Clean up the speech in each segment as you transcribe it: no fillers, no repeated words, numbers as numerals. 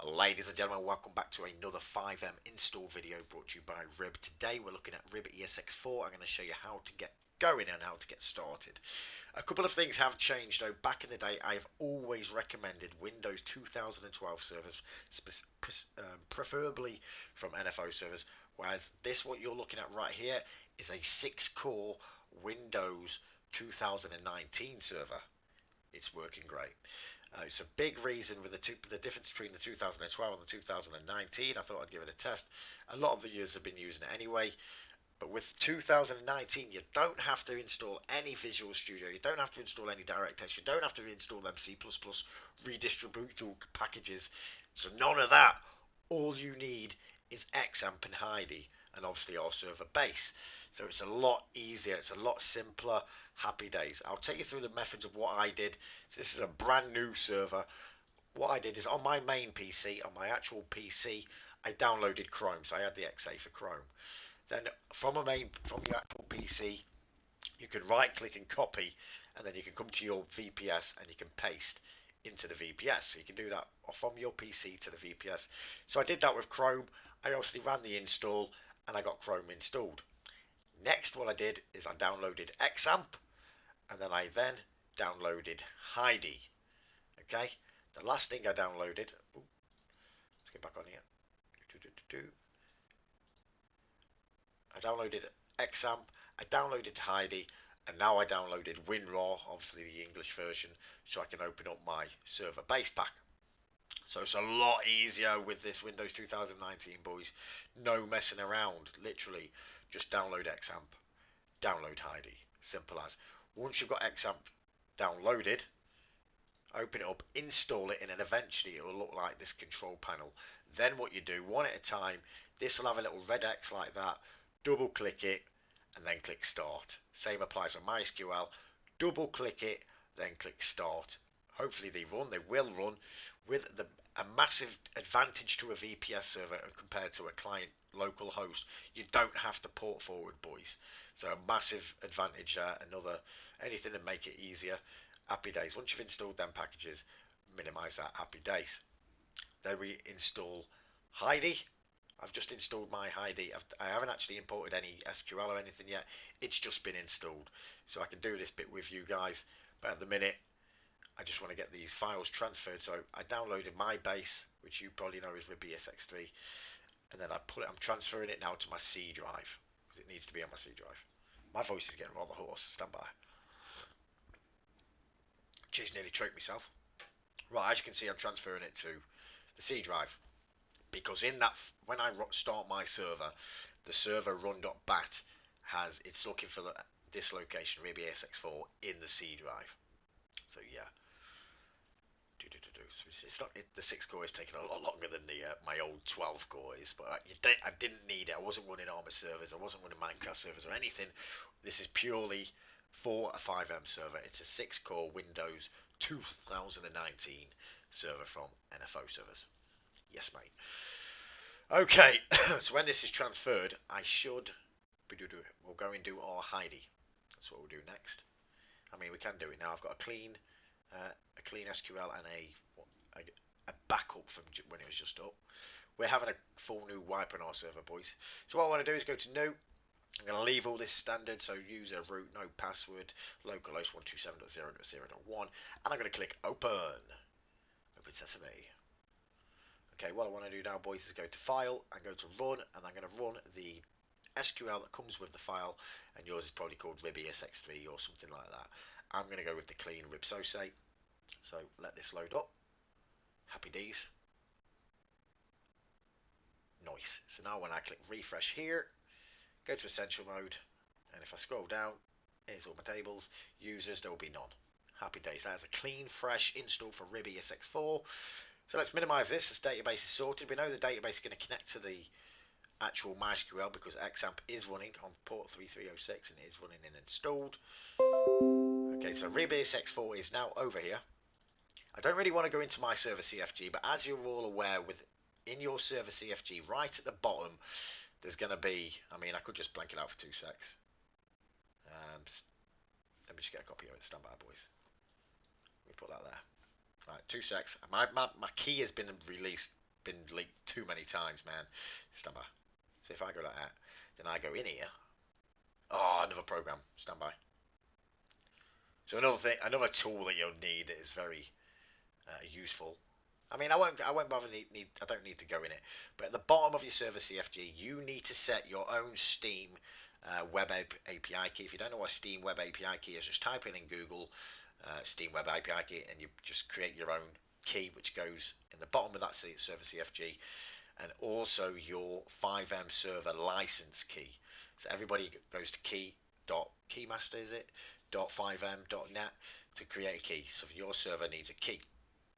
Ladies and gentlemen, welcome back to another Fivem install video brought to you by Rib. Today we're looking at Rib ESX4. I'm going to show you how to get going and how to get started. A couple of things have changed though. Back in the day, I've always recommended Windows 2012 servers, preferably from NFO servers, whereas this, what you're looking at right here, is a 6-core Windows 2019 server. It's working great. It's a big reason with the difference between the 2012 and the 2019. I thought I'd give it a test. A lot of the users have been using it anyway, but with 2019, you don't have to install any Visual Studio. You don't have to install any DirectX. You don't have to install them C++ redistributable packages. So none of that. All you need is XAMPP and Heidi, and obviously our server base. So it's a lot easier. It's a lot simpler. Happy days. I'll take you through the methods of what I did. So this is a brand new server. What I did is on my main PC, on my actual PC, I downloaded Chrome. So I had the XA for Chrome. Then from your actual PC, you can right click and copy, and then you can come to your VPS and you can paste into the VPS. So you can do that from your PC to the VPS. So I did that with Chrome. I obviously ran the install and I got Chrome installed. Next, what I did is I downloaded XAMPP, and then I downloaded Heidi. Okay, the last thing I downloaded. Let's get back on here. I downloaded XAMPP. I downloaded Heidi, and now I downloaded WinRAR, obviously the English version, so I can open up my server base pack. So it's a lot easier with this Windows 2019, boys. No messing around. Literally, just download XAMPP, download Heidi. Simple as. Once you've got XAMPP downloaded, open it up, install it, and then eventually it will look like this control panel. Then what you do, one at a time, this will have a little red X like that. Double click it, and then click start. Same applies on MySQL. Double click it, then click start. Hopefully they run. They will run with a massive advantage to a VPS server compared to a client local host. You don't have to port forward, boys. So a massive advantage there. Anything to make it easier. Happy days. Once you've installed them packages, minimize that. Happy days. Then we install Heidi. I've just installed my Heidi. I haven't actually imported any SQL or anything yet. It's just been installed. So I can do this bit with you guys. But at the minute, I just want to get these files transferred. So I downloaded my base, which you probably know is RibESX3. And then I'm transferring it now to my C drive, because it needs to be on my C drive. My voice is getting rather hoarse. Stand by. Cheers, nearly choked myself. Right, as you can see, I'm transferring it to the C drive. Because in that, when I start my server, the server run.bat it's looking for this location, RibESX4, in the C drive. So yeah, it's not the 6-core is taking a lot longer than my old 12-core is, but I didn't need it. I wasn't running Armor servers, I wasn't running Minecraft servers or anything. This is purely for a Fivem server. It's a 6-core Windows 2019 server from NFO servers. Yes, mate. Okay, so when this is transferred, we'll go and do our Heidi. That's what we'll do next. I mean, we can do it now. I've got a clean SQL and a backup from when it was just up. We're having a full new wipe on our server, boys. So what I want to do is go to new. I'm going to leave all this standard, so user, root, no password, localhost 127.0.0.1, and I'm going to click open. Open Sesame. Okay, what I want to do now, boys, is go to File and go to Run, and I'm going to run the SQL that comes with the file, and yours is probably called RibESX3 or something like that. I'm going to go with the clean SOSAY. So let this load up. Happy days. Nice. So now when I click refresh here, go to essential mode, and if I scroll down, here's all my tables. Users, there will be none. Happy days. That's a clean, fresh install for RibESX4. So let's minimize this. This database is sorted. We know the database is going to connect to the actual MySQL because XAMPP is running on port 3306 and it is running and installed. Okay, so RibESX4 is now over here. I don't really want to go into my server CFG, but as you're all aware, in your server CFG, right at the bottom, there's going to be, I mean, I could just blank it out for 2 secs. Let me just get a copy of it. Stand by, boys. Let me put that there. Right, 2 secs. My key has been released been leaked too many times, man. Stand by. So if I go like that, then I go in here. Oh, another program. Stand by. So another thing, another tool that you'll need that is very useful. I mean, I won't bother I don't need to go in it. But at the bottom of your server CFG, you need to set your own Steam Web API key. If you don't know what Steam Web API key is, just type in Google Steam Web API key, and you just create your own key, which goes in the bottom of that server CFG, and also your Fivem server license key. So everybody goes to keymaster, is it? .fivem.net to create a key. So your server needs a key.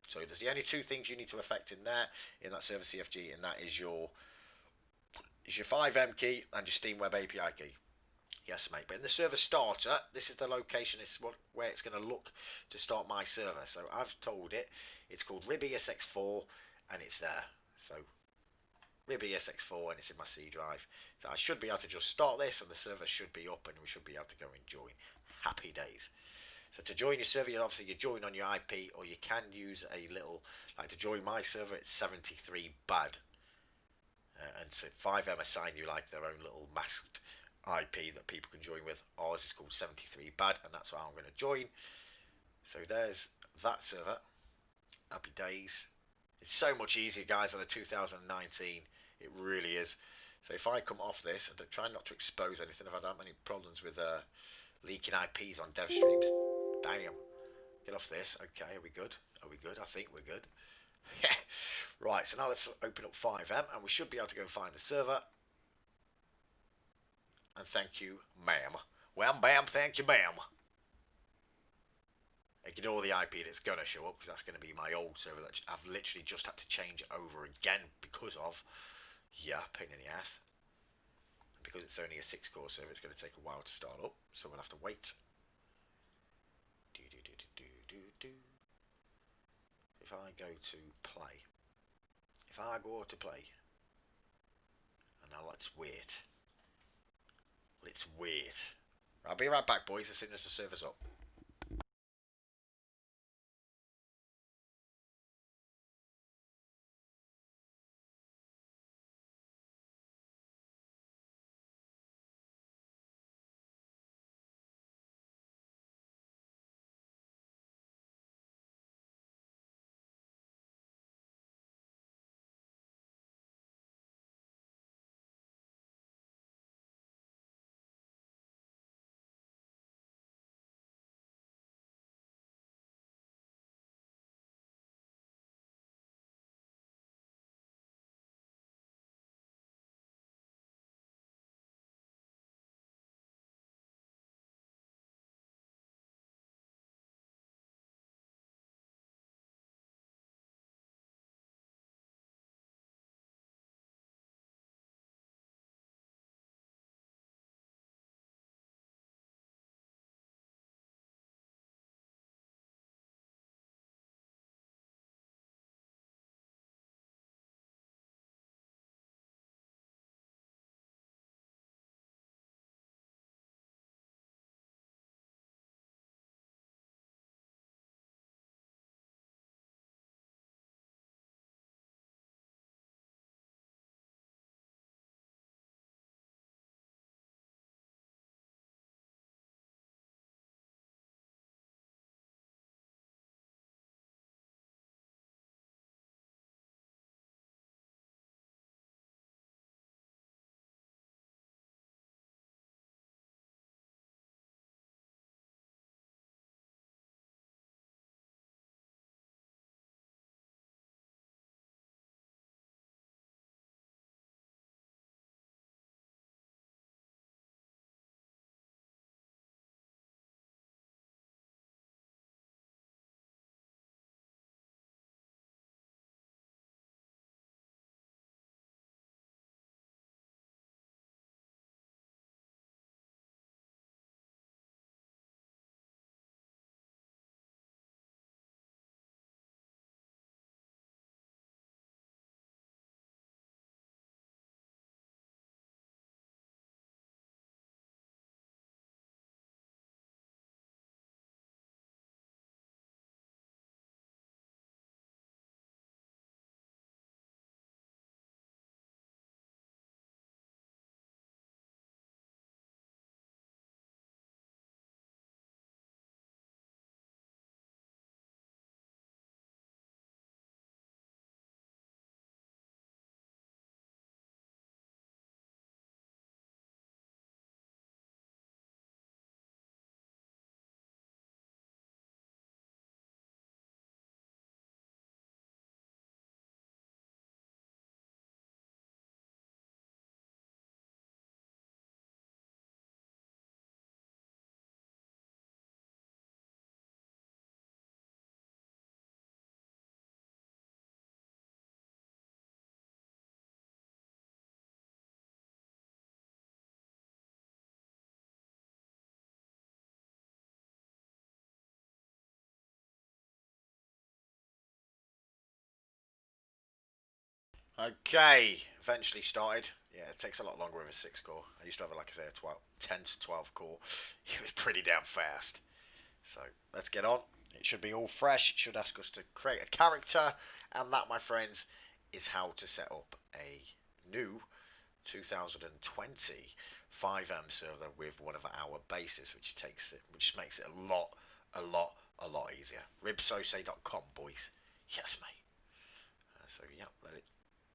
So there's the only two things you need to affect in there, in that server CFG, and that is your Fivem key and your Steam Web API key. Yes, mate. But in the server starter, this is the location. This is where it's going to look to start my server. So I've told it it's called RibESX4, and it's there. So RibESX4, and it's in my C drive. So I should be able to just start this, and the server should be up, and we should be able to go and join. Happy days. So to join your server, obviously you join on your IP, or you can use a little, like to join my server, it's 73 bad. And so Fivem assign you like their own little masked IP that people can join with. Ours is called 73 bad, and that's what I'm going to join. So there's that server. Happy days. It's so much easier, guys, on the 2019. It really is. So if I come off this, and try not to expose anything, I've had that many problems with leaking IPs on dev streams. Bam. Get off this. Okay, are we good? Are we good? I think we're good. Right, so now let's open up Fivem, and we should be able to go and find the server. And thank you, ma'am. Well, bam, thank you, ma'am. Ignore the IP that's going to show up, because that's going to be my old server that I've literally just had to change over again because of, yeah, pain in the ass. Because it's only a 6-core server, it's going to take a while to start up, so we'll have to wait. If I go to play, and now let's wait. Let's wait. I'll be right back, boys, as soon as the server's up. Okay, eventually started. Yeah, it takes a lot longer with a 6 core. I used to have, like I say, a 10 to 12 core. It was pretty damn fast. So let's get on. It should be all fresh. It should ask us to create a character, and that, my friends, is how to set up a new 2020 Fivem server with one of our bases, which makes it a lot easier. Ribsosay.com, boys. Yes, mate. So yeah, let it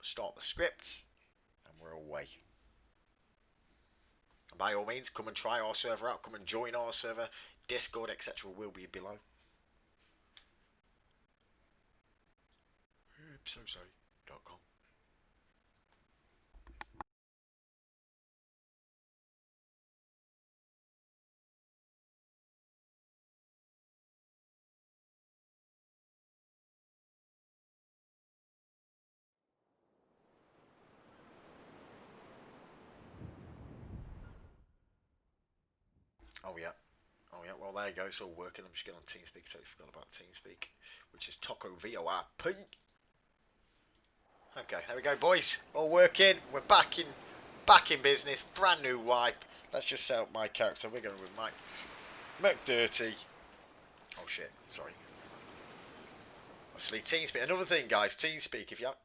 start the scripts, and we're away. And by all means, come and try our server out. Come and join our server. Discord, etc. will be below. Ribsosay.com. Oh yeah. Oh yeah, well there you go, it's all working. I'm just getting on TeamSpeak, totally forgot about TeamSpeak, which is Taco VOIP. Okay, there we go, boys. All working. We're back in business. Brand new wipe. Let's just set up my character. We're going with Mike McDirty. Oh shit, sorry. Obviously, TeamSpeak. Another thing, guys, TeamSpeak. If you have,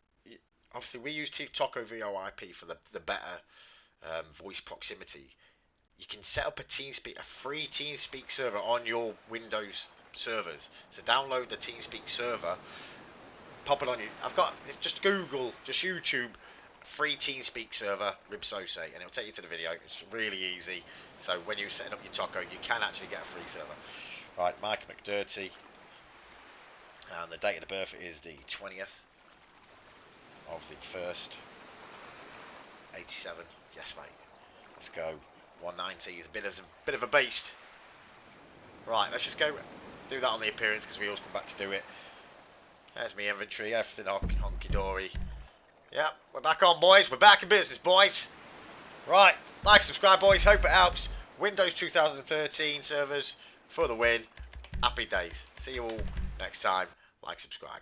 obviously we use Taco VOIP for the better voice proximity. You can set up a free TeamSpeak server on your Windows servers. So download the TeamSpeak server, pop it on you. Just Google, just YouTube, free TeamSpeak server, Ribsosay, and it'll take you to the video. It's really easy. So when you're setting up your taco, you can actually get a free server. Right, Mike McDirty, and the date of the birth is the 20th of the 1st, 87. Yes, mate. Let's go. 190 is a bit of a beast. Right, let's just go do that on the appearance because we always come back to do it. There's my inventory, everything honky dory. Yep, we're back on, boys. We're back in business, boys. Right, like, subscribe, boys. Hope it helps. Windows 2013 servers for the win. Happy days. See you all next time. Like, subscribe.